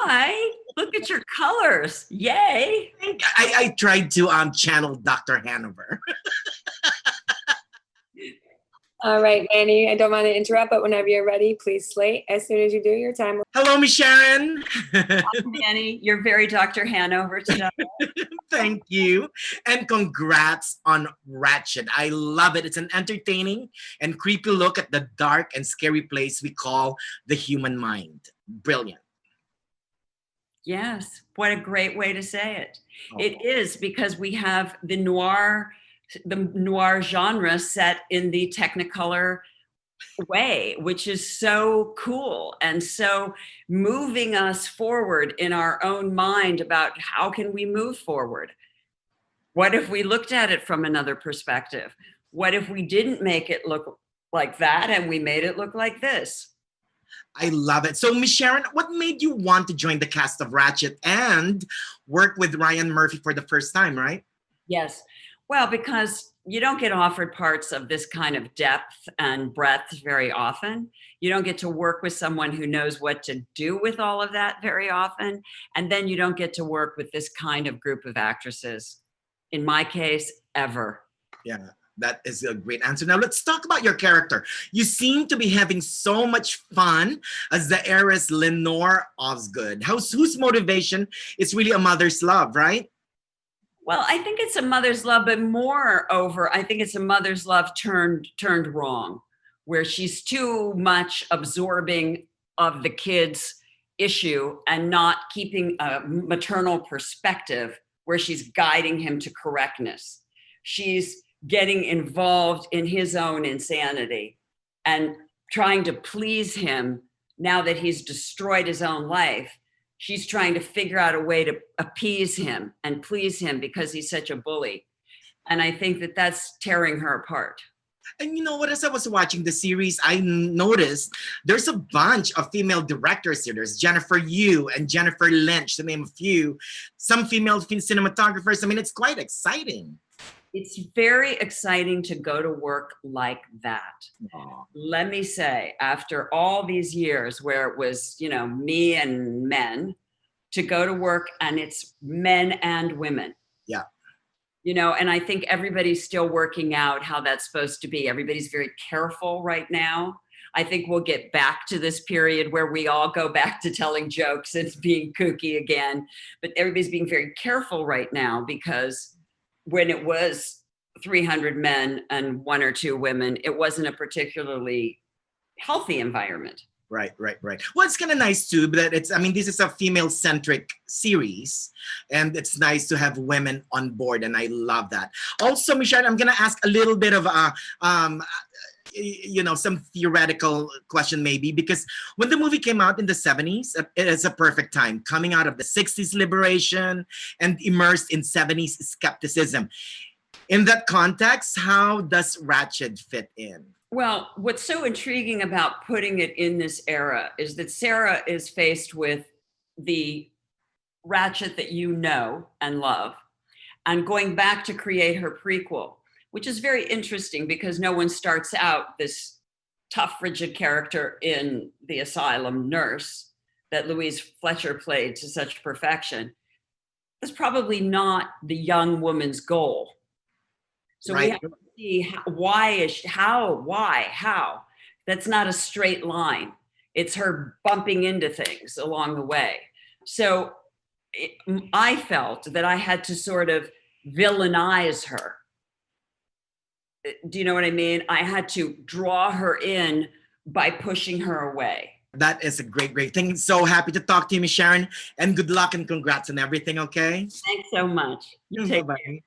Hi, look at your colors. Yay. I tried to channel Dr. Hanover. All right, Manny, I don't want to interrupt, but whenever you're ready, please slate. As soon as you do, your time. Hello, Miss Sharon. Hi, Manny, you're very Dr. Hanover today. Thank you. And congrats on Ratchet. I love it. It's an entertaining and creepy look at the dark and scary place we call the human mind. Brilliant. Yes, what a great way to say it. Oh. It is, because we have the noir genre set in the Technicolor way, which is so cool and so moving us forward in our own mind about how can we move forward. What if we looked at it from another perspective? What if we didn't make it look like that and we made it look like this? I love it. So, Miss Sharon, what made you want to join the cast of Ratchet and work with Ryan Murphy for the first time, right? Yes. Well, because you don't get offered parts of this kind of depth and breadth very often. You don't get to work with someone who knows what to do with all of that very often. And then you don't get to work with this kind of group of actresses. In my case, ever. Yeah, that is a great answer. Now, let's talk about your character. You seem to be having so much fun as the heiress Lenore Osgood. Whose motivation is really a mother's love, right? Well, I think it's a mother's love, but moreover, I think it's a mother's love turned wrong, where she's too much absorbing of the kid's issue and not keeping a maternal perspective where she's guiding him to correctness. She's getting involved in his own insanity and trying to please him now that he's destroyed his own life. She's trying to figure out a way to appease him and please him because he's such a bully. And I think that that's tearing her apart. And you know what, as I was watching the series, I noticed there's a bunch of female directors here. There's Jennifer Yu and Jennifer Lynch, to name a few. Some female cinematographers. I mean, it's quite exciting. It's very exciting to go to work like that. Aww. Let me say, after all these years where it was, me and men, to go to work and it's men and women. Yeah. And I think everybody's still working out how that's supposed to be. Everybody's very careful right now. I think we'll get back to this period where we all go back to telling jokes and being kooky again. But everybody's being very careful right now because when it was 300 men and 1 or 2 women, it wasn't a particularly healthy environment. Right. Well, it's kind of nice too, but this is a female-centric series, and it's nice to have women on board, and I love that. Also, Michelle, I'm going to ask a little bit of some theoretical question maybe, because when the movie came out in the 70s, it is a perfect time, coming out of the 60s liberation and immersed in 70s skepticism. In that context, how does Ratched fit in? Well, what's so intriguing about putting it in this era is that Sarah is faced with the Ratchet that you know and love, and going back to create her prequel, which is very interesting because no one starts out this tough, rigid character in The Asylum Nurse that Louise Fletcher played to such perfection. That's probably not the young woman's goal. So right. We have to see how. That's not a straight line. It's her bumping into things along the way. So I felt that I had to sort of villainize her. Do you know what I mean? I had to draw her in by pushing her away. That is a great thing. So happy to talk to you, Miss Sharon, and good luck and congrats on everything, okay? Thanks so much. You take care.